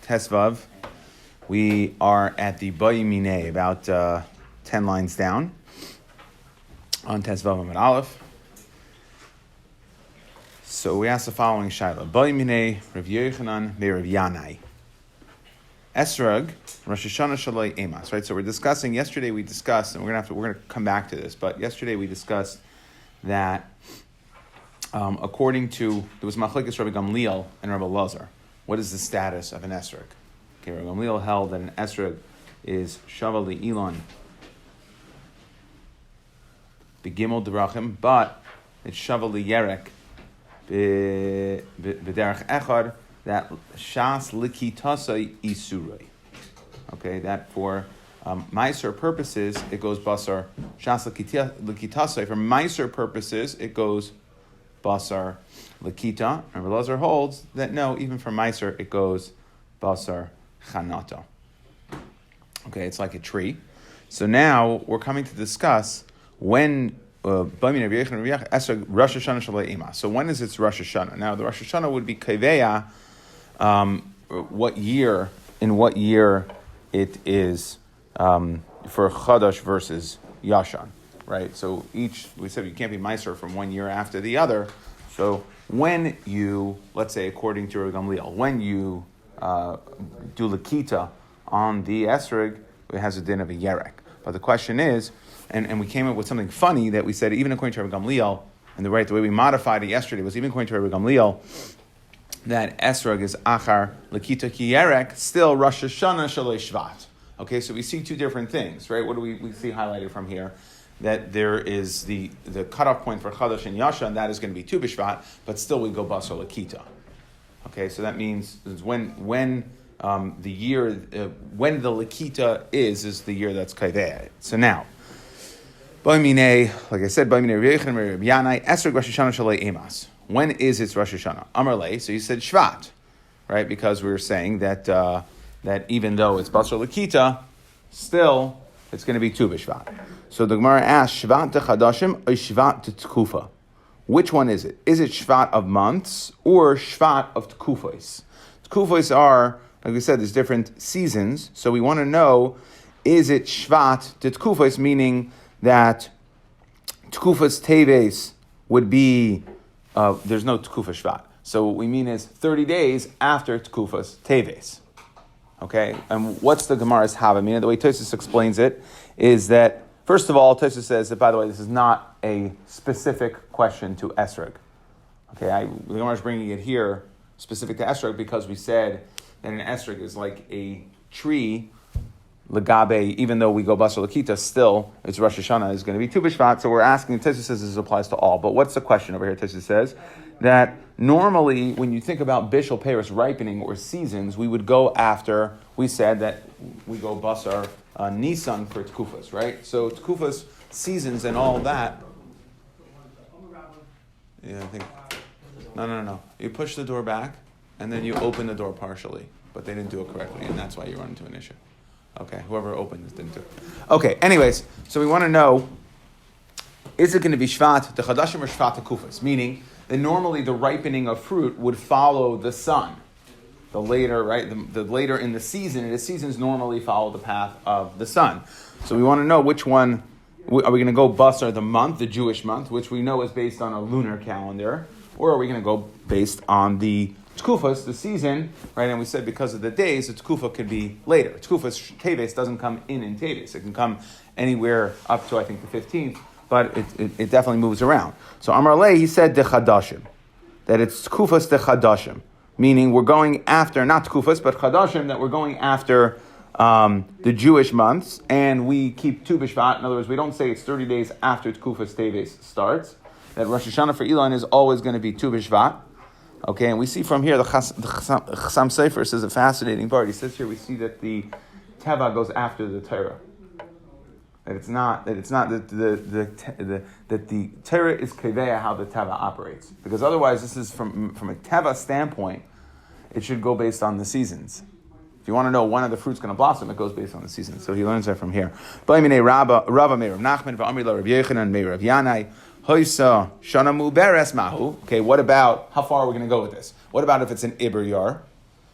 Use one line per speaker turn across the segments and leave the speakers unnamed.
Tesvav. We are at the Bayimine, about 10 lines down on Tesvav Amud Aleph. So we ask the following shaila: Bayimine, Rav Yochanan, me Rav Yanai. Esrog, Rosh Hashanah Shaloi Emas. Right. So we're discussing. Yesterday we discussed, and we're gonna come back to this. But yesterday we discussed that according to there was Machlekes Rabbi Gamliel and Rabbi Lazar. What is the status of an esrog? Okay, Rabbi Gamliel held that an esrog is shava li'ilon b'gimel derachim, but it's shava li'yerek b'derech echad, that shas likitasai isurei. Okay, that for meiser purposes it goes basar shas likitasai. For meiser purposes it goes basar lakita. And Rabbi Lazar holds that no, even for meiser it goes basar chanata. Okay, it's like a tree. So now we're coming to discuss when so when is its Rosh Hashanah? Now the Rosh Hashanah would be Kaveya, in what year it is for Chadash versus Yashan, right? So we said you can't be Meiser from one year after the other. So when you, let's say according to Rabbi Gamliel, when you do Lakita on the Esrog, it has a din of a Yerek. But the question is, and we came up with something funny that we said, even according to Rabbi Gamliel, and the way we modified it yesterday was even according to Rabbi Gamliel, that Esrog is Achar Lakita Ki Yerek, still Rosh Hashanah Shalei Shvat. Okay, so we see two different things, right? What do we see highlighted from here? That there is the cutoff point for Chadash and Yasha, and that is going to be Tu B'Shvat, but still we go Basar Lakita. Okay, so that means when the year, when the Lakita is the year that's Kaiveh. So now, Ba'imine, like I said, Ba'imine Rav Yochanan, Rav Yanai, Esrog Rosh Hashanah Shalei Emas. When is its Rosh Hashanah? Amar Lei, so you said Shvat, right? Because we were saying that that even though it's Basar Lakita, still it's going to be Tu B'Shvat. So the Gemara asks, Shvat de Chadashim or Shvat de Tkufa? Which one is it? Is it Shvat of months or Shvat of Tkufos? Tkufos are, like we said, there's different seasons. So we want to know, is it Shvat de Tkufos, meaning that Tkufas Teves would be, there's no Tkufa Shvat. So what we mean is 30 days after Tkufas Teves. Okay? And what's the Gemara's Havamina? The way Tosfos explains it is that, first of all, Tosfos says that, by the way, this is not a specific question to Esrog. Okay, the Gemara is bringing it here specific to Esrog because we said that an Esrog is like a tree, Legabe, even though we go Basar Lakita, still it's Rosh Hashanah is going to be Tu B'Shvat. So we're asking, Tosfos says this applies to all. But what's the question over here? Tosfos says that normally when you think about Bishul Paris ripening or seasons, we would go after, we said that we go Basar Nisan for Tkufas, right? So Tkufas, seasons and all that. Yeah, I think. No. You push the door back and then you open the door partially, but they didn't do it correctly, and that's why you run into an issue. Okay, whoever opened this didn't do it. Okay, anyways, so we want to know, is it going to be Shvat the Chadashim or Shvat the Kufas? Meaning that normally the ripening of fruit would follow the sun. The later, right? The later in the season, and the seasons normally follow the path of the sun. So we want to know which one, are we going to go Basar the month, the Jewish month, which we know is based on a lunar calendar, or are we going to go based on the Tkufas, the season, right? And we said because of the days, the Tkufa could be later. Tkufas Teves doesn't come in Teves. It can come anywhere up to, I think, the 15th, but it definitely moves around. So Amar Lei, he said, De Chadashim, that it's Tkufas De Chadashim, meaning we're going after, not Tkufas, but Chadashim, that we're going after the Jewish months, and we keep Tu B'Shvat. In other words, we don't say it's 30 days after Tkufas Teves starts, that Rosh Hashanah for Elon is always going to be Tu B'Shvat. Okay, and we see from here, the Chassam Sofer says a fascinating part. He says here we see that the Teva goes after the Torah. That the Torah is Keveya how the Teva operates. Because otherwise, this is from a Teva standpoint, it should go based on the seasons. If you want to know when the fruit's going to blossom, it goes based on the seasons. So he learns that from here. Rava Meir Nachman v'Amri Rav Yochanan Meir Rav Yanai. Hoisa Shana Muberes Mahu. Okay, what about, how far are we going to go with this? What about if it's an Iber Yar?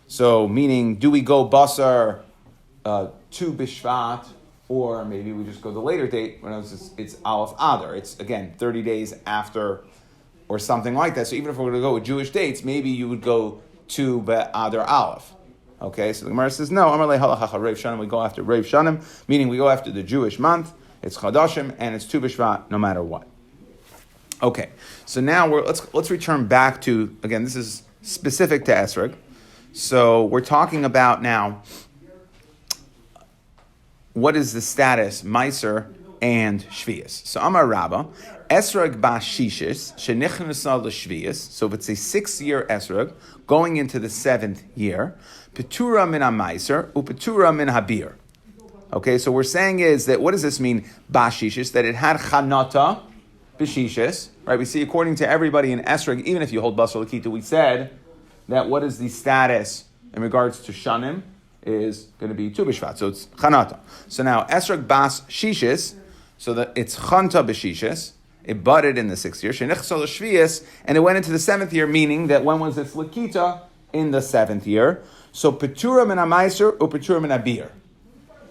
So meaning, do we go basar to Bishvat, or maybe we just go the later date when it's Aleph Adar. It's, again, 30 days after or something like that. So even if we're going to go with Jewish dates, maybe you would go to Adar Aleph. Okay, so the Gemara says, no, Amar le halacha Rev Shanim, we go after Rev Shanim, meaning we go after the Jewish month, it's Chadashim, and it's Tu B'Shvat, no matter what. Okay, so now let's return back to, again, this is specific to Esrog. So we're talking about now, what is the status, Meiser and Shvius? So Amar Rabba, Esrog ba Shishis, Shenichnasa l'Shvius, so if it's a 6-year Esrog, going into the 7th year, Petura min ha-Meiser, upetura min habir. Okay, so we're saying is that, what does this mean, ba Shishis, that it had Chanata b'Shishis, right? We see according to everybody in Esrog, even if you hold Basar Lakita, we said that what is the status in regards to Shanim is going to be Tu B'Shvat, so it's Chanata. So now, Esrog bas Shishis, so that it's Chanta b'Shishis, it budded in the 6th year, Shenichsal Shvius, and it went into the 7th year, meaning that when was its Lakita? In the 7th year. So Petura min ha-Meiser or Petura min ha-Bir.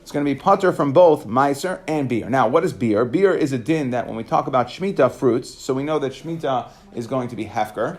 It's going to be Pater from both Meiser and Bir. Now, what is Bir? Bir is a din that when we talk about Shemitah fruits, so we know that Shemitah is going to be Hefker.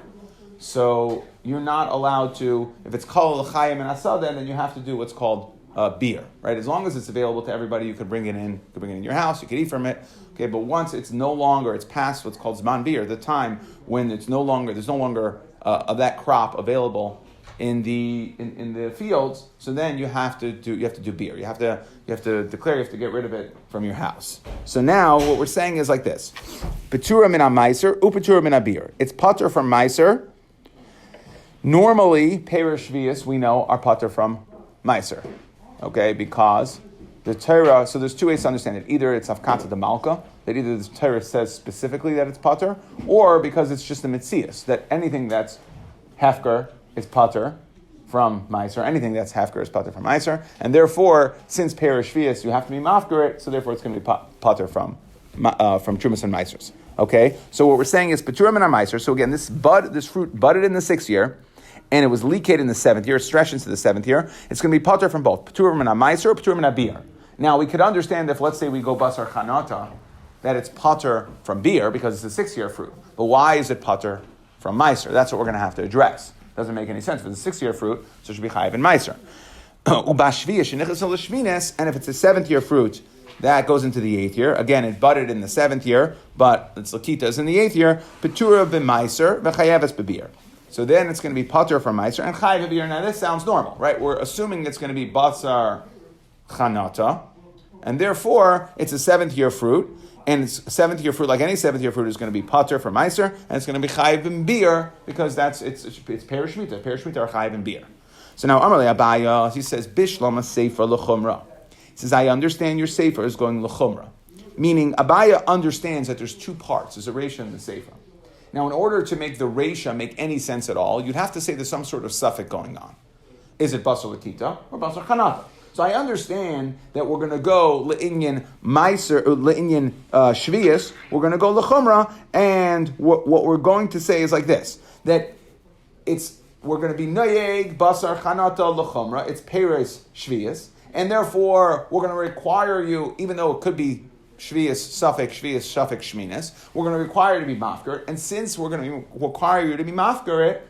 So you're not allowed to, if it's Kol L'Chayim and Asada, then you have to do what's called beer, right? As long as it's available to everybody, you could bring it in. You could bring it in your house. You could eat from it. Okay, but once it's no longer, it's past what's called Zman beer, the time when it's no longer, there's no longer of that crop available in the fields. So then you have to do beer. You have to declare. You have to get rid of it from your house. So now what we're saying is like this: Petura min ha-Meiser, upetura min ha-Bir. It's pater from Meiser. Normally, Perish Shvius, we know, are pater from Meiser. Okay, because the Torah, so there's two ways to understand it. Either it's Afkata de Malka, that either the Torah says specifically that it's pater, or because it's just a Mitzias, that anything that's Hefker is pater from Meiser, anything that's Hefker is pater from Meiser, and therefore, since Perish Shvius, you have to be Mafker it, so therefore it's going to be pater from Trumas and Meisers. Okay, so what we're saying is Peturim and Meiser. So again, this fruit budded in the 6th year, and it was leaked in the 7th year, stretched into the 7th year. It's going to be pater from both Peturim and Meiser or Peturim and Bir. Now we could understand if, let's say, we go Basar Chanata, that it's pater from beer because it's a 6-year fruit. But why is it pater from Meiser? That's what we're going to have to address. Doesn't make any sense. If it's a 6-year fruit, so it should be chayiv in Meiser. And if it's a 7th-year fruit, that goes into the 8th year. Again, it budded in the 7th year, but its lakita is in the 8th year. Petura b'Meiser v'chayeves b'beer. So then it's going to be pater from Meiser and chayev b'beer. Now this sounds normal, right? We're assuming it's going to be basar chanata, and therefore it's a 7th-year fruit. And it's a 7th-year fruit, like any 7th-year fruit, is going to be pater for Meiser, and it's going to be chayiv and beer because it's Perish Shmita. Perish Shmita are chayiv and beer. So now Amarle Abaya, he says Bishlama Sefer L'chumra. He says, I understand your Sefer is going L'chumra, meaning Abaya understands that there's two parts. There's a Reisha and the Sefer. Now, in order to make the Reisha make any sense at all, you'd have to say there's some sort of suffix going on. Is it Basar Latita or Basar Chanata? So I understand that we're going to go le'inyan meiser or le'inyan shvius. We're going to go lechumra, and what we're going to say is like this: that we're going to be noyeg basar chanata lechumra. It's peres shvius, and therefore we're going to require you, even though it could be shvius suffix shminis, we're going to require you to be mafker. And since we're going to require you to be mafker it,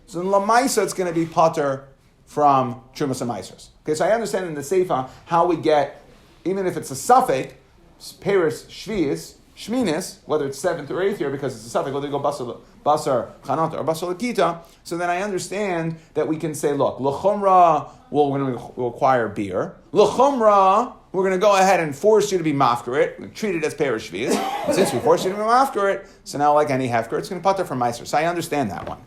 so in lamaisa it's going to be pater from Trumas and Meisers. Okay, so I understand in the Seifa how we get, even if it's a suffix, Peres Shvius, Shminis, whether it's 7th or 8th year, because it's a suffix, whether you go Basar Chanata or Basar Lakita, so then I understand that we can say, look, L'chumra, well, we're going to require beer. L'chumra, we're going to go ahead and force you to be mafkarit, treat it as Peres Shvius. And since we force you to be mafkarit, so now like any hefker, it's going to put there from Meiser. So I understand that one.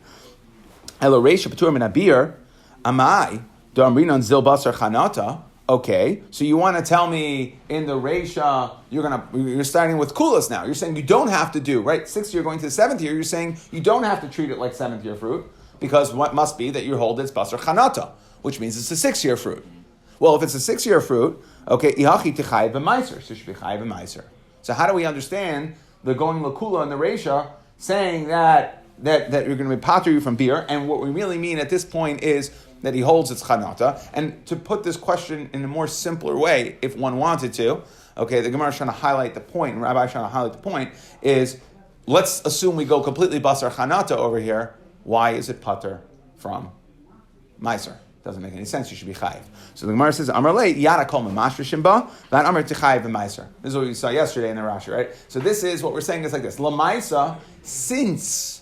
Elo Reisha P'tur Min HaBir, Amai, Damrinan Zil Basar Chanata. Okay, so you want to tell me in the Reisha, you're starting with Kulas now. You're saying you don't have to do, right? 6th year going to the 7th year, you're saying you don't have to treat it like 7th year fruit, because what must be that you hold it's Basar Chanata, which means it's a 6th year fruit. Well, if it's a 6th year fruit, okay, Ihachi Techai B'Meiser, so it should be Chai B'Meiser. So how do we understand the going Lakula in the Reisha saying that you're going to be pater you from beer, and what we really mean at this point is that he holds it's chanata. And to put this question in a more simpler way, if one wanted to, okay, the Gemara is trying to highlight the point, and Rabbi is trying to highlight the point, is let's assume we go completely basar chanata over here. Why is it pater from meiser? Doesn't make any sense. You should be chayiv. So the Gemara says, Amar lei yada kol mamashrishin ba, that Amar tichayiv v'meiser. This is what we saw yesterday in the Rashi, right? So this is what we're saying is like this. Lamaisa, since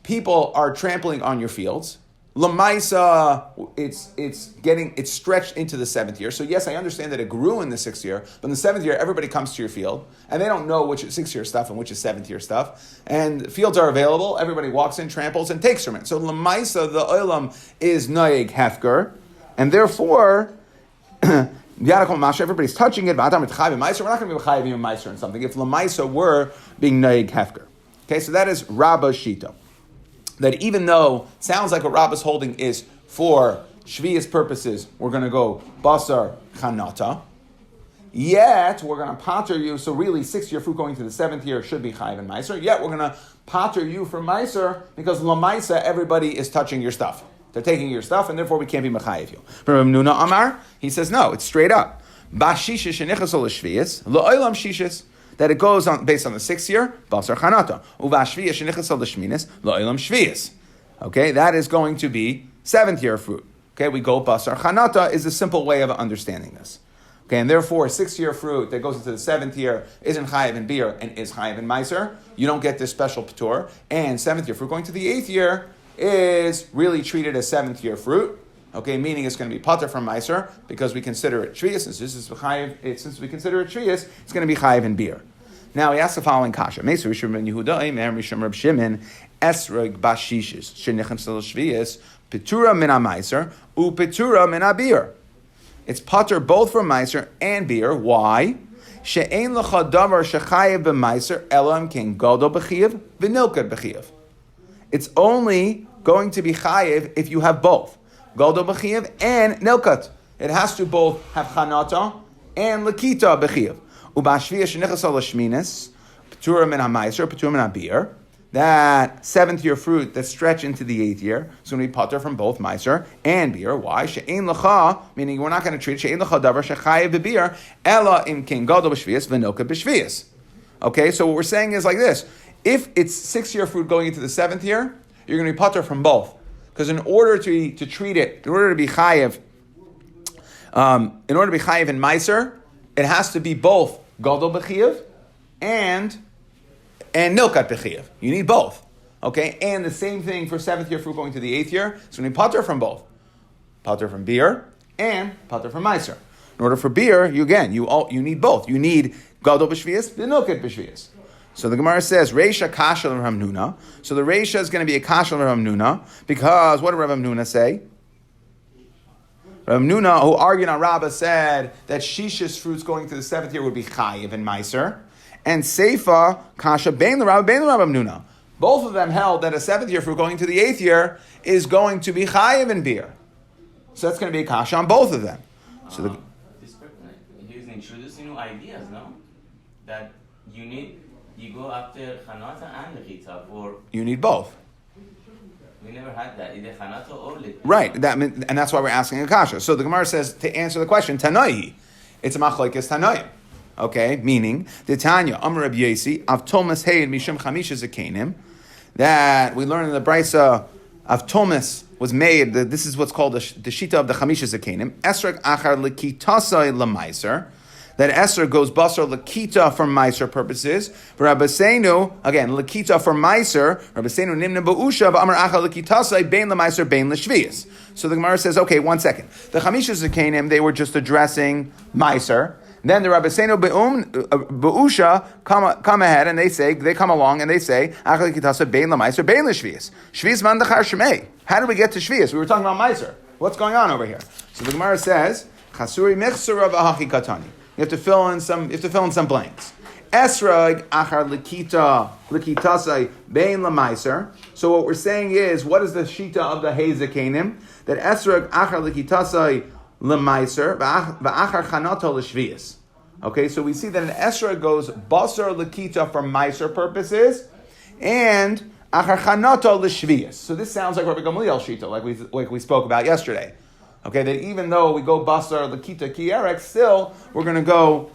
people are trampling on your fields, Lamaisa, it's stretched into the 7th year. So yes, I understand that it grew in the 6th year, but in the 7th year, everybody comes to your field, and they don't know which is 6th year stuff and which is 7th year stuff. And fields are available, everybody walks in, tramples, and takes from it. So Lamaisa, the oilam, is noyeg hefker, and therefore, everybody's touching it, we're not going to be chayiv even meiser in something, if Lamaisa were being noyeg hefker. Okay, so that is Rabba's Shita. That even though it sounds like what Rabba's holding is for Shvius purposes, we're going to go basar chanata, yet we're going to pater you, so really 6th year fruit going to the 7th year should be chayiv and meiser, yet we're going to pater you for meiser because lamaisa, everybody is touching your stuff. They're taking your stuff, and therefore we can't be mechayiv you. From Nuna Amar, he says no, it's straight up. Bashishish shenichas l'shvius, lo'olam shishis. That it goes on based on the 6th year, basar chanata. Uvashviyas shenichas l'shminis lo'ilam shviyas. Okay, that is going to be 7th year fruit. Okay, we go basar chanata is a simple way of understanding this. Okay, and therefore 6th year fruit that goes into the 7th year isn't chayiv in beer and is chayiv in meiser. You don't get this special patur. And 7th year fruit going to the 8th year is really treated as 7th year fruit. Okay, meaning it's going to be pater from meiser because we consider it shviyas. Since we consider it shviyas, it's going to be chayiv in beer. Now he asks the following kasha: Meser Rishon ben Yehuda, Eimer Rishon Reb Shimon, Esrog bashishis shenichem sel shviyas petura min meiser u petura min beer. It's pater both from meiser and beer. Why? She'ein lecha davar shechayev b'meiser elam ken gadol b'chiyav v'nilkad b'chiyav. It's only going to be chayev if you have both. Gadol b'chiyav and nilkat. It has to both have chanata and lakita b'chiyav. Ubashviya shenichas al shminis, petura min hameiser, petura min habir. That 7th year fruit that stretch into the 8th year is going to be pater from both meiser and beer. Why? She'ein lecha, meaning we're not going to treat she'ein lecha davar shechayev b'beer ela im king gadol b'shviyas v'nilkad b'shviyas. Okay, so what we're saying is like this: if it's 6th year fruit going into the 7th year, you're going to be pater from both. Because in order to treat it, in order to be chayev in meiser, it has to be both gadol b'chiyav and nilkat b'chiyav. You need both. Okay? And the same thing for 7th year fruit going to the 8th year. So we need pater from both. Pater from beer and pater from meiser. In order for beer, you need both. You need gadol b'shviyas and nilkat b'shviyas. So the Gemara says, Reisha kasha l'Rav Nuna. So the Reisha is going to be a kasha l'Rav Nuna, because what did Rav Nuna say? Rav Nuna, who argued on Rabbah, said that shishis fruits going to the 7th year would be chayiv and meiser, and seifa kasha bein l'Rabbah Nuna. Both of them held that a 7th year fruit going to the 8th year is going to be chayiv in beer. So that's going to be a kasha on both of them. So
he's introducing new ideas, no? That you go after chanata and lechita for...
You need both.
We never had that, either chanata or lechita.
Right, and that's why we're asking a kasha. So the Gemara says, to answer the question, Tanai, it's a machlokes Tanaim. Okay, meaning, the Tanya, Amar Rabbi Yesi, Av Thomas Hey Mishum Chamisha Zakenim, that we learn in the Brisa of Thomas was made, this is what's called the Shita of the Chamisha Zakenim, Esrog Achar Lekitasai Lamaiser, that Esser goes basar lakita for meiser purposes. For Rabbeinu, again, lakita for meiser. Rabbeinu nimna ba'usha v'amar acha lakitasai bein lemeiser bein l'shviyas. So the Gemara says, okay, 1 second. The Chamisha Zekanim, they were just addressing meiser. Then the Rabbeinu ba'usha come ahead and they come along and they say, acha lakitasai bein lemeiser bein l'shviyas. Shviyas man dachar shemei. How did we get to shviyas? We were talking about meiser. What's going on over here? So the Gemara says, chasuri mechsura v'achi katani. You have to fill in some blanks. Esrog achar likitasai bein lamaiser. So what we're saying is, what is the shita of the Hazakanim? That esrog achar likitasai lamaiser va'achar chanato l'shviyas. Okay, so we see that an esrog goes basar likita for meiser purposes, and achar chanata l'shvius. So this sounds like Rabbi Gamliel shita, like we spoke about yesterday. Okay, that even though we go basar l'kita kiyerek, still we're going to go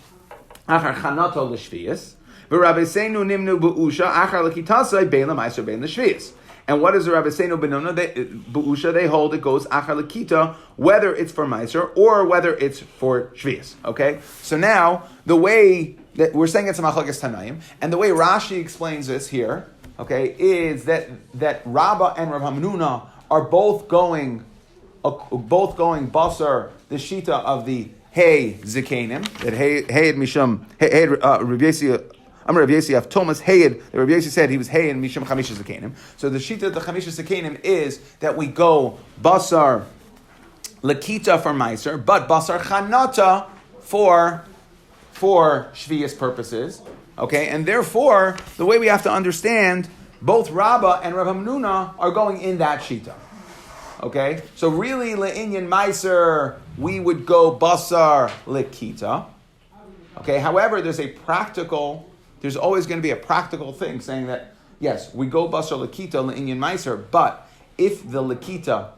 achar chanata l'shvius. V'Rabbeinu nimnu b'usha achar l'kitasai bein l'maiser bein l'shvius. And what is the Rabbeinu benona? B'usha, they hold it goes achar l'kita, whether it's for maiser or whether it's for shvius. Okay, so now the way that we're saying it's a machlokes tanaim, and the way Rashi explains this here, okay, is that Rabbah and Rav Hamnuna are both going basar the shita of the hey zikanim, that hey mishum hey Rav Yesi. Rav Yesi Thomas Hayed. Rav Yesi said he was Hayed Mishum Chamisha Zekanim. So the shita of the Chamisha Zekanim is that we go basar lakita for meiser, but basar chanata for shvius purposes. Okay, and therefore the way we have to understand, both Rabbah and Rav Hamnuna are going in that shita. Okay, so really le'inyan meiser we would go basar lakita. Okay, however, there's always going to be a practical thing saying that, yes, we go basar lakita le'inyan meiser, but if the lakita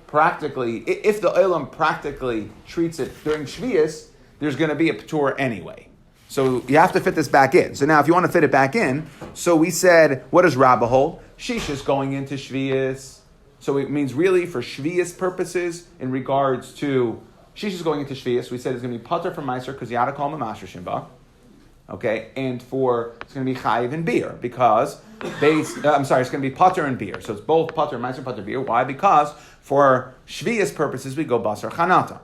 if the olam practically treats it during shvius, there's going to be a patur anyway. So you have to fit this back in. So now if you want to fit it back in, so we said, what does Rabbah hold? Shishis going into shvius. So it means really for shvius purposes in regards to Shishis going into shvius, we said it's going to be patur from meiser because you had to call him a master shimba. Okay, and it's going to be chayiv and beer because it's going to be patur and beer. So it's both patur, meiser, patur, beer. Why? Because for shvius purposes we go basar chanata.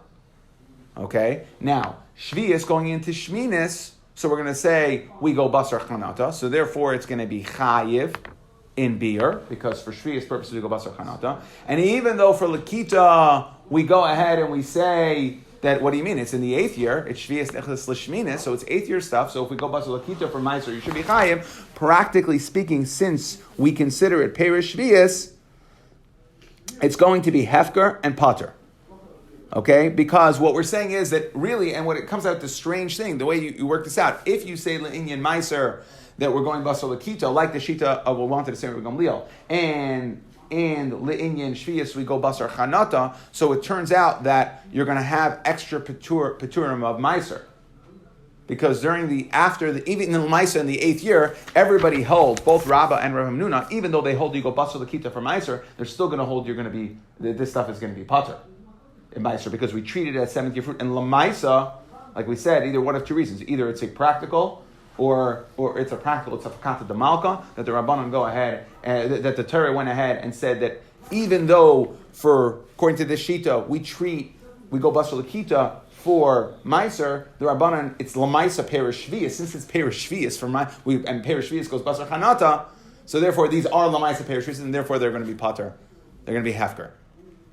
Okay, now shvius going into shminis, so we're going to say we go basar chanata. So therefore it's going to be chayiv in beer because for shvius purposes we go basar chanata. And even though for lakita we go ahead and we say that, what do you mean? It's in the 8th year. It's Shvius Nechles L'Shminis, so it's 8th year stuff. So if we go Basar Lakita for Meiser, you should be Chayiv. Practically speaking, since we consider it Perish Shvius, it's going to be Hefker and Pater. Okay? Because what we're saying is that really, and when it comes out the strange thing, the way you work this out, if you say L'Inyan Meiser, that we're going Basar Lakita, like the Shita of what we wanted to say with Gamliel, and le'inyan shvius we go basar chanata, so it turns out that you're going to have extra paturim of meiser, because even in the meiser in the 8th year, everybody holds, both Rabbah and Rav Hamnuna, even though they hold you go basar lakita for meiser, they're still going to hold this stuff is going to be patur in meiser because we treat it as 7th year fruit. And lamaisa, like we said, either one of two reasons: either it's a practical, or it's a fakata de malka, that the Rabbanon go ahead, that the Torah went ahead and said that even though according to this shita, we go basar lakita for meiser, the Rabbanon, it's lamaisa perish shvius, since it's perish shvius and perish shvius goes basar chanata, so therefore these are lamaisa perish shvius, and therefore they're going to be pater, they're going to be hefker.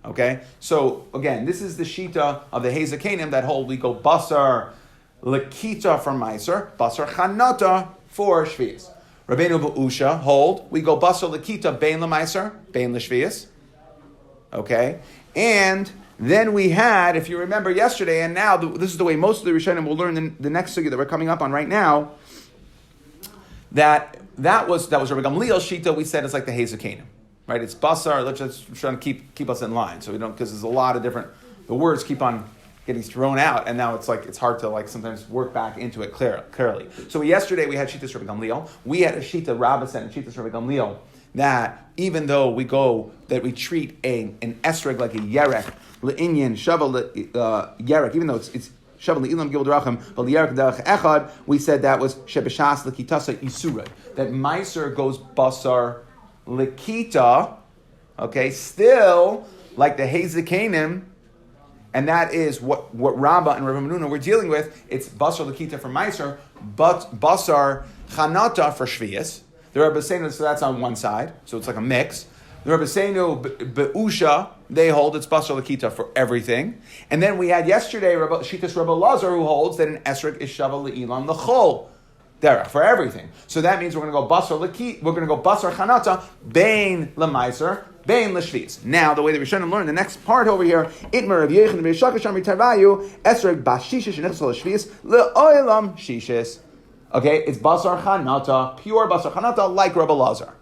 Okay, so again, this is the shita of the Hazakanim that hold we go basar lakita for meiser, basar chanata for shvius. Rabbeinu Ba'usha hold we go basar lakita bein lemeiser, bein leshvius. Okay, and then we had, if you remember yesterday, and now this is the way most of the Rishonim will learn the next sugya that we're coming up on right now. That was Rabbi Gamliel's shita. We said it's like the Hazakanim, right? It's basar. Let's just try to keep us in line, so we don't, because there's a lot of different. The words keep on getting thrown out, and now it's hard to sometimes work back into it clearly. So yesterday we had Shittas Rabbi Gamliel. We had a Shita Rabbah said and Shittas Rabbi Gamliel that even though we treat an esrog like a yerek, le'inyan shaval yerek, even though it's shaval le'ilam gil derachim, but yerek derech echad, we said that was shebeshas lekitasa isura, that meiser goes basar lekita, okay, still like the Hazakanim. And that is what Rabbah and Rav Hamnuna were dealing with. It's basar lakita for meiser, but basar chanata for shvius. The Rebbe Seinu, so that's on one side, so it's like a mix. The Rebbe Seinu be'usha, they hold it's basar lakita for everything. And then we had yesterday Shittas Rebbe Lazar, who holds that an esrog is shaval le'ilam l'chol derech for everything. So that means we're going to go basar lakita, we're going to go basar chanata bein lemeiser. Bein l'shvius. Now, the way that we're trying to learn the next part over here, Itmar Rav Yechon Rav Shakasham Ritavayu Esrog Bashishish Nechsol l'shvius le'olam shishis. Okay, it's basar chanata, pure basar chanata, like Rabbi Lazar.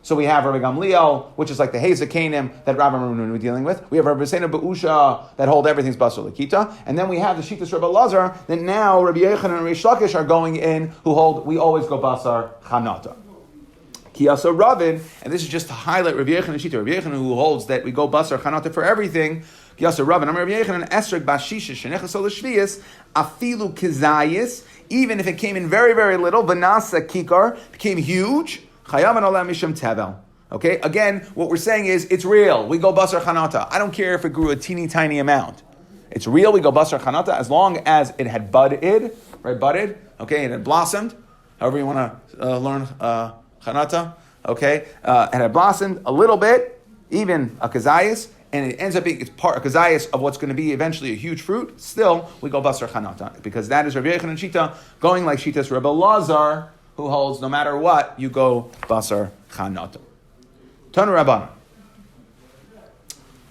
So we have Rabbi Gamliel, which is like the Hazakanim that Rabbi Menuna was dealing with. We have Rabbi Seina Be'usha that hold everything's Basar Lakita. And then we have the Shitas Rabbi Lazar that now Rabbi Yochanan and Rish Lakish are going in who hold, we always go Basar Chanata. Kiyasa Ravin, and this is just to highlight Rabbi Yochanan and Shita. Rabbi Yochanan who holds that we go Basar Chanata for everything. Kiyasa Ravin, I'm Rabbi Yochanan, Esrog Bashisha, Shenechas Olashvias, Afilu Kizayis, even if it came in very, very little, Vanasa Kikar, became huge. Okay, again, what we're saying is it's real. We go basar chanata. I don't care if it grew a teeny tiny amount. It's real. We go basar chanata as long as it had budded, right? Budded. Okay, and it blossomed. However you want to learn chanata. Okay, and it had blossomed a little bit, even a kazayas, and it ends up being it's part a kazayas of what's going to be eventually a huge fruit. Still, we go basar chanata because that is Rabbi Yochanan and Shita going like Shita's Rabbi Lazar, who holds no matter what, you go basar chanata. Tanu Rabbanan.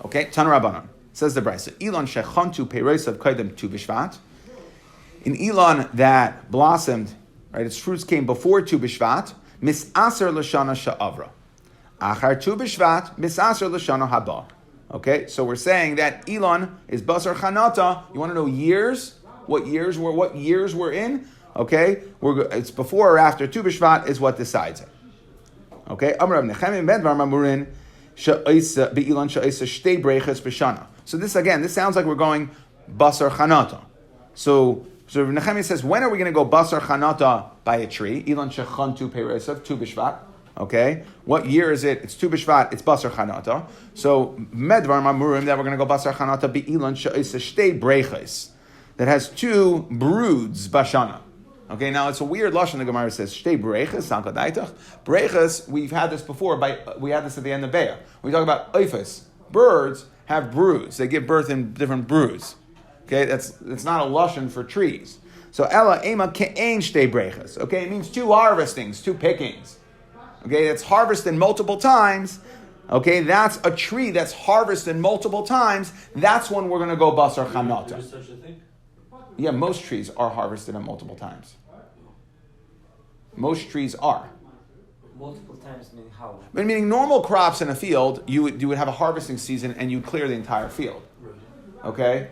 Okay, Tanu Rabbanan. Says the Brisa. Elon shechantu peirosav kaidem tu b'shvat. In Elon that blossomed, right, its fruits came before Tu B'Shvat, misaser l'shana sha'avra. Achar Tu B'Shvat, misaser l'shana haba. Okay, so we're saying that Elon is basar chanata. You want to know years? What years we're in? Okay, it's before or after Tu B'Shvat is what decides it. Okay, Amar Rav Nechemia ben Dvar Mamurin she'oisa be'ilan she'oisa shtei breiches b'shana. So this sounds like we're going basar chanata. So Rav Nechemia says, when are we going to go basar chanata by a tree? Ilan shechantu peiresav Tu B'Shvat. Okay, what year is it? It's Tu B'Shvat. It's basar chanata. So medvar mamurim that we're going to go basar chanata be'ilan she'oisa shtei breiches that has two broods b'shana. Okay, now it's a weird lashon. The Gemara says shtei breiches sankadaitach. Breiches, we've had this before. We had this at the end of Beah. We talk about oifus. Birds have broods. They give birth in different broods. Okay, it's not a lashon for trees. So ella ema ke'ein shtei breiches. Okay, it means two harvestings, two pickings. Okay, that's harvested multiple times. Okay, that's a tree that's harvested multiple times. That's when we're going to go basar chanata.
There is such a thing?
Yeah, most trees are harvested at multiple times. Most trees are.
Multiple times meaning how?
Meaning normal crops in a field, you would have a harvesting season and you clear the entire field. Okay?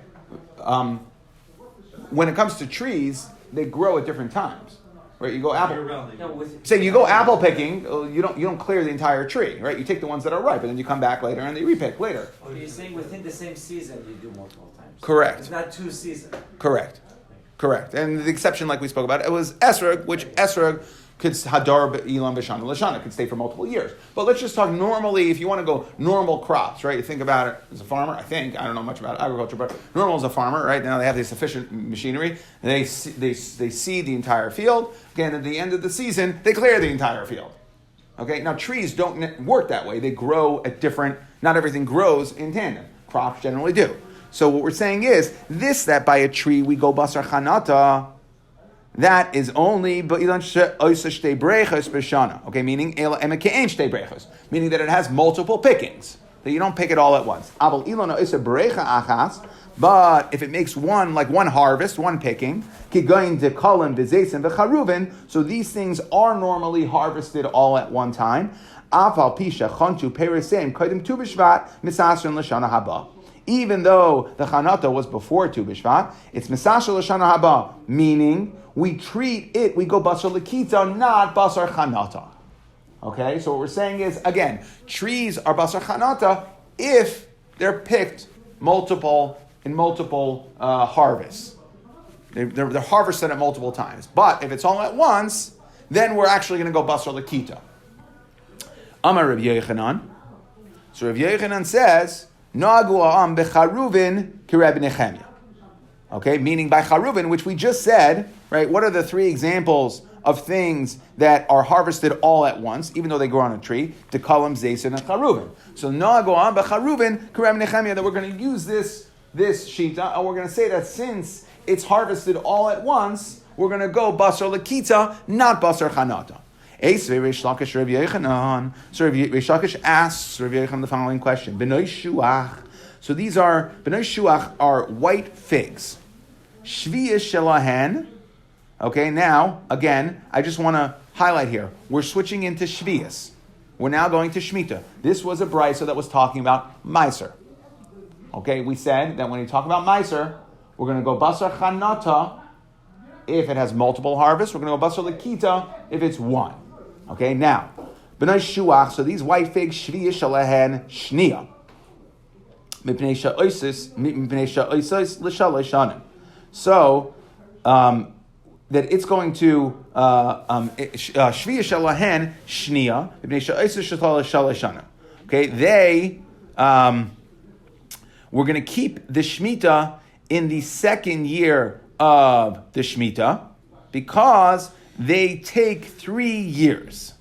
When it comes to trees, they grow at different times. Right? You go apple. Say you go apple picking, you don't clear the entire tree, right? You take the ones that are ripe and then you come back later and they repick later.
Or you're saying within the same season you do multiple times.
Correct.
It's not two seasons.
Correct. And the exception, like we spoke about, it was esrog, which esrog could hadar ilan b'shana l'shana could stay for multiple years. But let's just talk normally. If you want to go normal crops, right? You think about it as a farmer. I don't know much about agriculture, but normal as a farmer, right? Now they have this efficient machinery. And they seed the entire field. Again, at the end of the season, they clear the entire field. Okay. Now trees don't work that way. They grow at different. Not everything grows in tandem. Crops generally do. So what we're saying is that by a tree we go basar chanata. That is only okay, meaning meaning that it has multiple pickings. That you don't pick it all at once. But if it makes one harvest, one picking, so these things are normally harvested all at one time. Even though the chanata was before Tu B'Shvat, it's Misasher L'Shana Haba, meaning we treat it, we go Basar L'Kita, not Basar Chanata. Okay, so what we're saying is, again, trees are Basar Chanata if they're picked in multiple harvests. They're harvested at multiple times. But if it's all at once, then we're actually going to go Basar L'Kita. Amar Rav Yochanan. So Rav Yochanan says, okay, meaning by charuvin, which we just said, right? What are the three examples of things that are harvested all at once, even though they grow on a tree? Dekalim, zaysin, and charuvin. So na'aguam becharuvin kireb nechemia. That we're going to use this shita, and we're going to say that since it's harvested all at once, we're going to go basar lakita, not basar chanata. So Rish Lakish asks Rav Yochanan the following question. B'nai shuach. So these are, B'nai shuach are white figs. Shvi'is shelahen. Okay, now, again, I just want to highlight here. We're switching into shvi'is. we're now going to Shemitah. This was a brisa that was talking about Meiser. Okay, we said that when you talk about Meiser, we're going to go Basar Chanata if it has multiple harvests. We're going to go Basar Lakita if it's one. Okay, now, B'nai Shuach, so these white figs, Shviya Shalahen Shnia. So, that it's going to Shviya Shalahen Shnia. Okay, we're going to keep the Shemitah in the second year of the Shemitah because they take 3 years.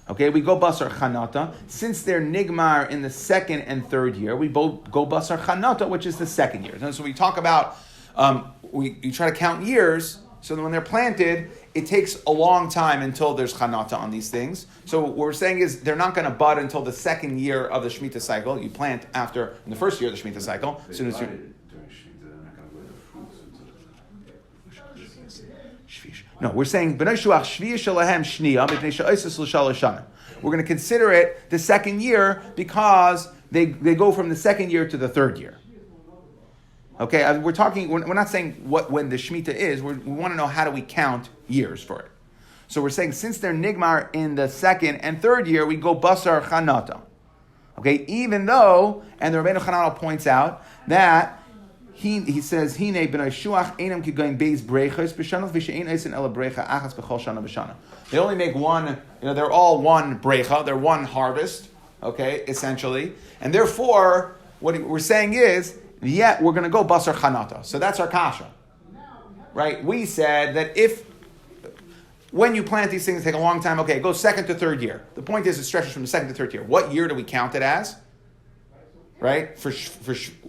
Okay, we go Basar Chanata. Since they're Nigmar in the second and third year, we both go Basar Chanata, which is the second year. And so we talk about, you try to count years, so that when they're planted, it takes a long time until there's Chanata on these things. So what we're saying is they're not going to bud until the second year of the Shemitah cycle. You plant after, in the first year of the Shemitah cycle. As soon as you No, we're saying we're going to consider it the second year because they go from the second year to the third year. Okay, we're not saying when the Shemitah is. We want to know how do we count years for it. So we're saying since they're Nigmar in the second and third year, we go Basar Chanata. Okay, even though, and the Rabbeinu Chananel points out that he says, Hine b'nai shuach einam kigoyin beis brechos b'shana v'she'ein eisen ela brecha achas b'chol shana b'shana. They only make one, they're all one brecha, they're one harvest, okay, essentially. And therefore, what we're saying is, yet we're going to go basar chanata. So that's our kasha. Right? We said that when you plant these things, take a long time, okay, it goes second to third year. The point is it stretches from the second to third year. What year do we count it as? Right? For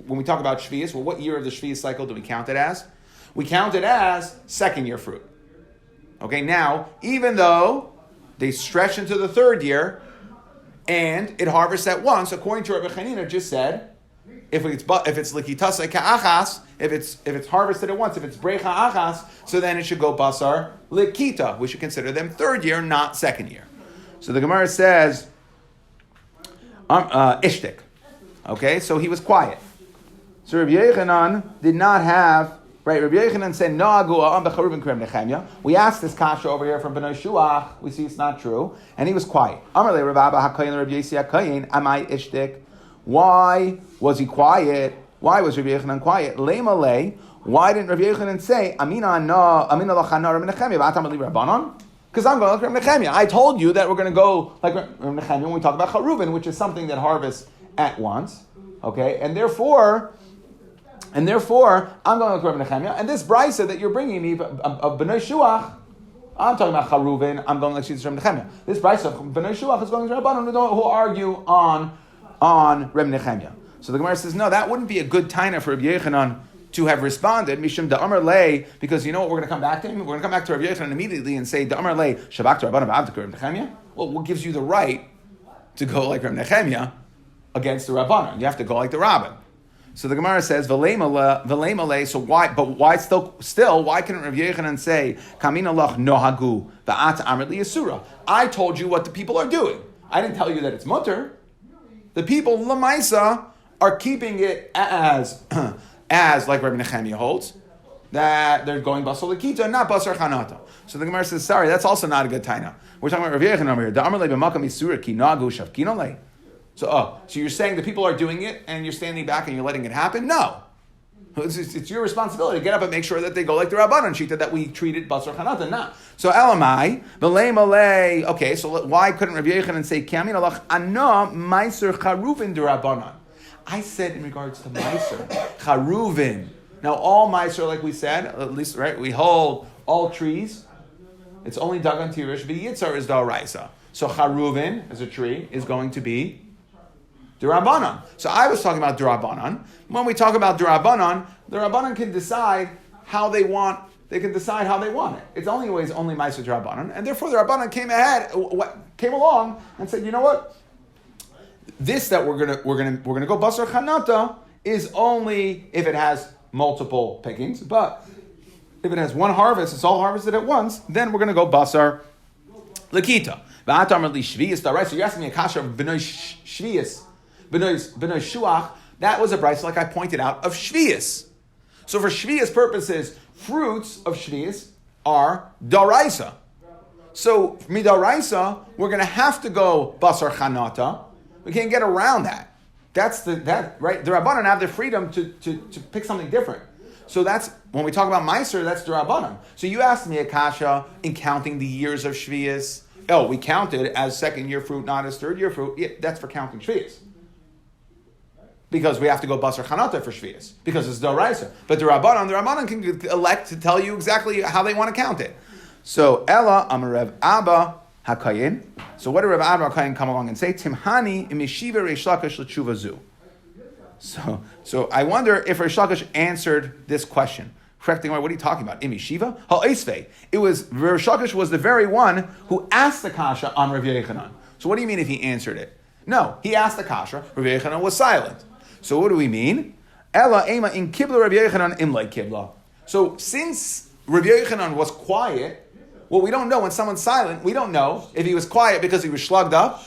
when we talk about Shvius, well, what year of the Shvius cycle do we count it as? We count it as second year fruit. Okay, now, even though they stretch into the third year and it harvests at once, according to Rabbi Chanina just said, if it's likitasei ka'achas, if it's harvested at once, if it's brecha achas, so then it should go basar likita. We should consider them third year, not second year. So the Gemara says, ishtik. Okay, so he was quiet. So Rabbi Yochanan did not have, right, Rabbi Yochanan said, we asked this kasha over here from B'nai Shuach, we see it's not true, and he was quiet. Why was he quiet? Why was Rabbi Yochanan quiet? Why didn't Rabbi Yochanan say, because I'm going like Rabbi Nechemia. I told you that we're going to go like Rabbi Nechemia when we talk about Charuvin, which is something that harvests at once, okay, and therefore, I'm going with Rabbi Nechemia, and this brisa that you're bringing me of B'nai Shuach, I'm talking about Charuvin, I'm going like she's Rabbi Nechemia. This brisa of B'nai Shuach is going to Rabbanon who argue on Rabbi Nechemia. So the Gemara says, no, that wouldn't be a good taina for Rabbi Yochanan to have responded, Mishum Da'amar Lei, because you know what we're going to come back to him? We're going to come back to Rabbi Yochanan immediately and say, Da'amar Lei, Shabak to Rabbanon Ba'avdik Rabbi Nechemia? Well, what gives you the right to go like Rabbi Nechemia against the Rabbanon? You have to go like the Rabbin. So the Gemara says, V'leimale, so why, but why still, why couldn't Rabbi Yochanan say, Kamina lach nohagu, va'at amr li yasura? I told you what the people are doing. I didn't tell you that it's mutter. The people, Lamaisa, are keeping it as like Rabbi Nechemia holds, that they're going basar lakita, not basar chanata. So the Gemara says, sorry, that's also not a good taina. We're talking about Rabbi Yochanan over here. Da'amr le b'makam yisura ki nagu shavkino le. So you're saying the people are doing it and you're standing back and you're letting it happen? No. It's your responsibility to get up and make sure that they go like the Rabbanan Shita that we treated Basar Chanata. Not. So Elamai, V'lei Malei. Okay, so why couldn't Rabbi Yochanan say, Kiamin alach anah meiser charuvin de Rabbanan? I said in regards to meiser, charuvin. Now all meiser, like we said, at least, right, we hold all trees. It's only dagan tirish, v'yitzar is da'araisa. So charuvin, as a tree, is going to be D'Rabbanan. So I was talking about D'Rabbanan. When we talk about D'Rabbanan, the Rabbanan can decide how they want. They can decide how they want it. It's only Ma'aser D'Rabbanan, and therefore the Rabbanan came along and said, you know what? This that we're gonna go Basar Chanata is only if it has multiple pickings, but if it has one harvest, it's all harvested at once. Then we're gonna go Basar Lakita. V'atamar li shviyas daraisa. You're asking me a kasha of b'noi shviyas, b'noi shuach. That was a brisa, like I pointed out, of shviyas. So for shviyas purposes, fruits of shviyas are daraisa. So midaraisa, we're going to have to go basar chanata. We can't get around that. That's right. The Rabbanan have the freedom to pick something different. So that's when we talk about Meiser, that's the Rabbanan. So you asked me, Akasha, in counting the years of Shviyas. Oh, we counted as second year fruit, not as third year fruit. Yeah, that's for counting Shviyas. Because we have to go Basar Chanata for Shviyas. Because it's Doraisa. But the Rabbanan can elect to tell you exactly how they want to count it. So Ella Amarev Abba Hakayin. So what did Rav Abba Hakayin come along and say? Timhani imishiva Reish Lakish l'tshuva zu. So I wonder if Reish Lakish answered this question. Correcting, what are you talking about? Imishiva? Ha'isvei. It was, Reish Lakish was the very one who asked the kasha on Rav Yechanan. So what do you mean if he answered it? No, he asked the kasha. Rav Yechanan was silent. So what do we mean? Ella ema in kibla Rav Yechanan imlay kibla. So since Rav Yechanan was quiet, well, we don't know when someone's silent. We don't know if he was quiet because he was slugged up,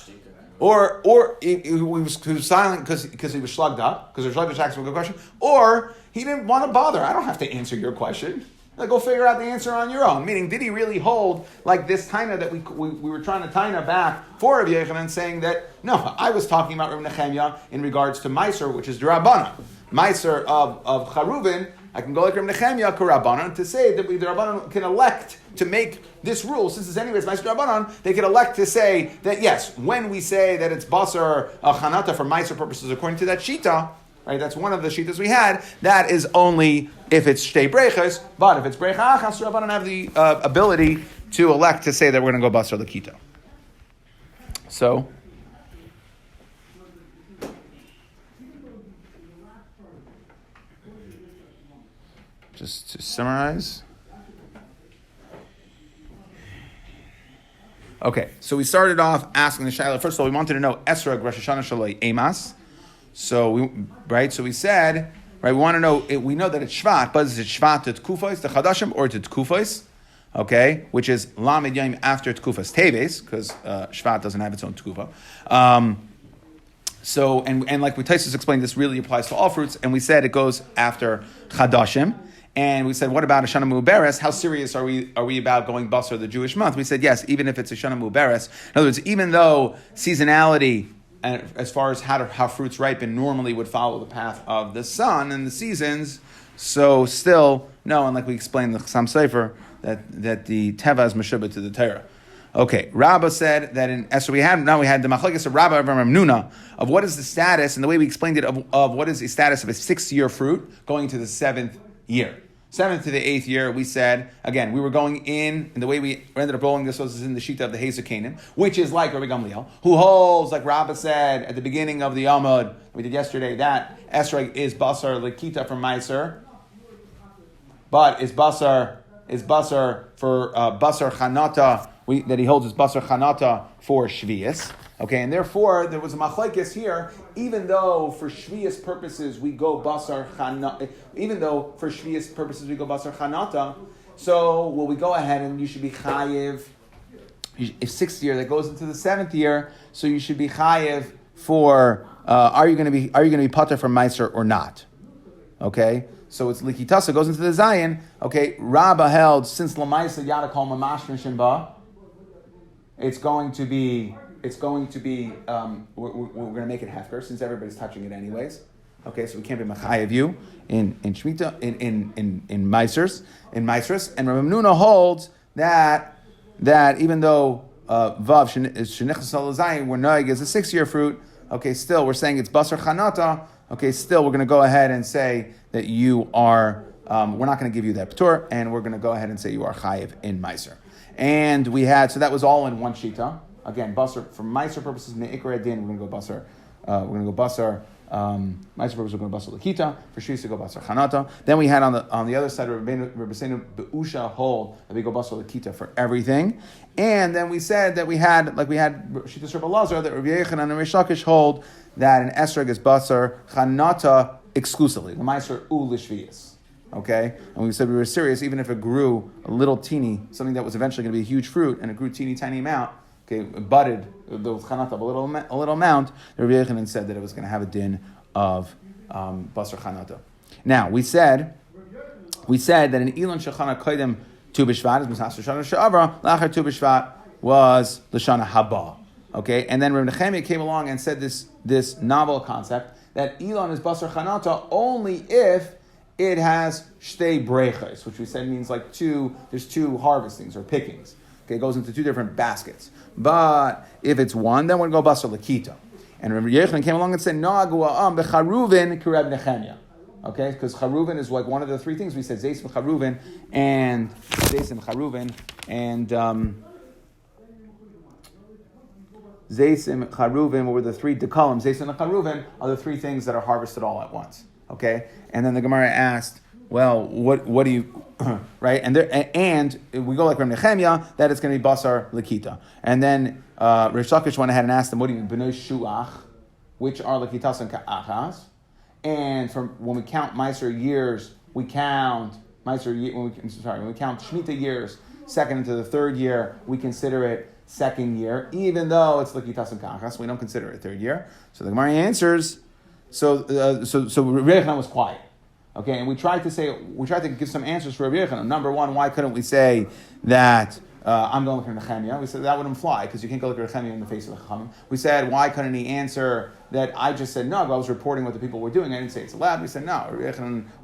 or he was silent because he was slugged up, because Reish Lakish asked him a good question, or he didn't want to bother. I don't have to answer your question. Go figure out the answer on your own. Meaning, did he really hold like this taina that we were trying to taina back for Rav Yechanan, saying that no, I was talking about Rav Nechemya in regards to Meiser, which is D'Rabbanan. Meiser of Charuvin, I can go like Rav Nechemya K'Rabbanan to say that the Rabbanan can elect to make this rule, since it's anyways Meiser Rabbanan, they can elect to say that yes, when we say that it's Basar Chanata for Meiser purposes according to that Shita, right, that's one of the Shitas we had, that is only if it's Shtei Brechas, but if it's Brecha Achas, Rabbanan have the ability to elect to say that we're going to go Basar Lakita. So, just to summarize. Okay, so we started off asking the Shaila. First of all, we wanted to know Esrog Rosh Hashanah Shaloi Emas. So we said, right, we want to know, we know that it's Shvat, but is it Shvat to Tkufos, the Chadashim, or to Tkufos? Okay, which is Lamed Yom after Tkufas Teves, because Shvat doesn't have its own Tkufa. So, and like we Taisus explained, this really applies to all fruits, and we said it goes after Chadashim. And we said, what about Shana Mu'beres? How serious are we about going Basar the Jewish month? We said, yes, even if it's a Shana Mu'beres. In other words, even though seasonality, and as far as how fruits ripen, normally would follow the path of the sun and the seasons, so still, no, and like we explained in the Chassam Sefer, that the Teva is Meshubah to the Torah. Okay, Rabbah said that in Esther we had the Machlekes of Rabbah of Ramnuna of what is the status, and the way we explained it, of what is the status of a 6-year fruit going to the 7th year. 7th to the 8th year, we said, again, we were going in, and the way we ended up rolling this was in the Shita of the Hezek Canaan, which is like Rabbi Gamliel, who holds, like Rabbah said at the beginning of the Amud, we did yesterday, that Esrog is Basar Lakita from Meiser, but is Basar for Basar Chanata, that he holds as Basar Chanata for Shvius. Okay, and therefore there was a machlekes here. Even though for Shvius purposes we go Basar Chanata, so will we go ahead and you should be chayiv? If 6th year that goes into the 7th year, so you should be chayiv for. Are you going to be pater from Meiser or not? Okay. So it's likitasa goes into the Zion. Okay, Rabbah held since Lamaisa Yada Kol Mamashrin Shimba. It's going to be. We're going to make it hefker since everybody's touching it anyways. Okay, so we can't be machayev you in shmita in meisers. And Rabbi Nuna holds that even though vav shenichas al zayin we're noig as a 6-year fruit. Okay, still we're saying it's basar chanata. Okay, still we're going to go ahead and say that you are. We're not going to give you that p'tur, and we're going to go ahead and say you are chayev in meiser. And we had so that was all in one shita. Again, basar for meiser purposes, me'ikar din. We're going to go basar. Meiser purposes, we're going to basar lakita. For shvis to go basar chanata. Then we had on the other side, Rabbi Seinu beusha hold that we go basar lakita for everything. And then we said that we had Shittas Rabbi Lazar that Rabbi Yechanan and Reish Lakish hold that an esrog is basar chanata exclusively. The meiser lishvius. Okay, and we said we were serious, even if it grew a little teeny, something that was eventually going to be a huge fruit, and it grew teeny tiny amount. okay, budded the chanat of a little amount, the Rabbi Yochanan said that it was going to have a din of basar chanata. Now we said that an Elon shechana koydem Tu B'Shvat is Misas Shana She'avra, Lachar Tu B'Shvat was L'Shana Haba. Okay, and then Rabbi Nechemia came along and said this novel concept that Elon is Basar Chanata only if it has Shtei Brechos, which we said means like there's two harvestings or pickings. Okay, it goes into two different baskets. But if it's one, then we'll go Basar Lakita. And Rabbi Yochanan came along and said, Noagu Ha'am B'Charuvin Kireb Nechemia. Okay, because Charuvin is like one of the three things we said, Zeisim Charuvin and Zeisim Charuvin what were the three dekalim? Zeisim and Charuvin are the three things that are harvested all at once. Okay, and then the Gemara asked, well, what do you right? And we go like Reb Nechemia that it's going to be basar lakita, and then Rish Lakish went ahead and asked them, what do you mean b'nei shuach, which are lakitas and ka'achas? And from when we count Meiser years, when we count Shemitah years, second into the third year, we consider it second year, even though it's Lakitas and Kachas, we don't consider it third year. So the Gemara answers, so Rabbi Yochanan was quiet. Okay, and we tried to give some answers for Rabbi Yochanan. Number one, why couldn't we say that I'm going to look at Nechemia? We said that wouldn't fly because you can't go look at Nechemia in the face of the Chachamim. We said, why couldn't he answer that I just said no, but I was reporting what the people were doing. I didn't say it's allowed. We said no.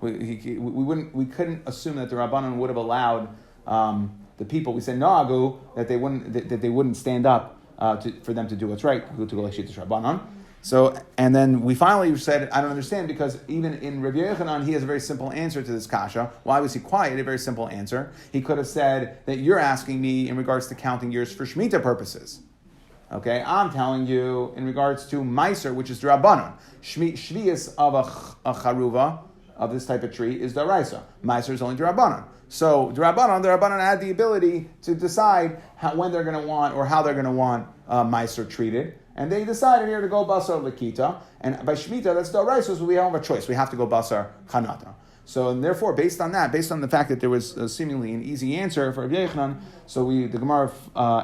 We couldn't assume that the Rabbanan would have allowed the people. We said no, that they wouldn't stand up for them to do what's right. To go like Shittas Rabbanan. So, and then we finally said, I don't understand, because even in Rabbi Yochanan, he has a very simple answer to this kasha. Why was he quiet? A very simple answer. He could have said that you're asking me in regards to counting years for Shemitah purposes. Okay, I'm telling you in regards to Meiser, which is Rabbanan. Shvius of a charuva of this type of tree is Daraisa. Meiser is only Rabbanan. So the Rabbanan had the ability to decide when they're going to want or how they're going to want Meiser treated. And they decided here to go Basar Lakita. And by Shemitah, that's Daraisa, so we don't have a choice. We have to go Basar Chanata. So, and therefore, based on the fact that there was seemingly an easy answer for Rabbi Yochanan, so the Gemara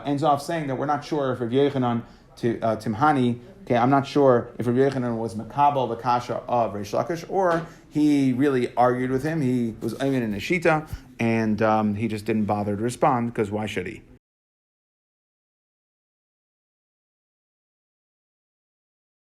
ends off saying that we're not sure if Rabbi Yochanan Timhani, okay, I'm not sure if Rabbi Yochanan was Makabal, the Kasha of Reish Lakish, or he really argued with him. He was Ayman in Neshita, and he just didn't bother to respond, because why should he?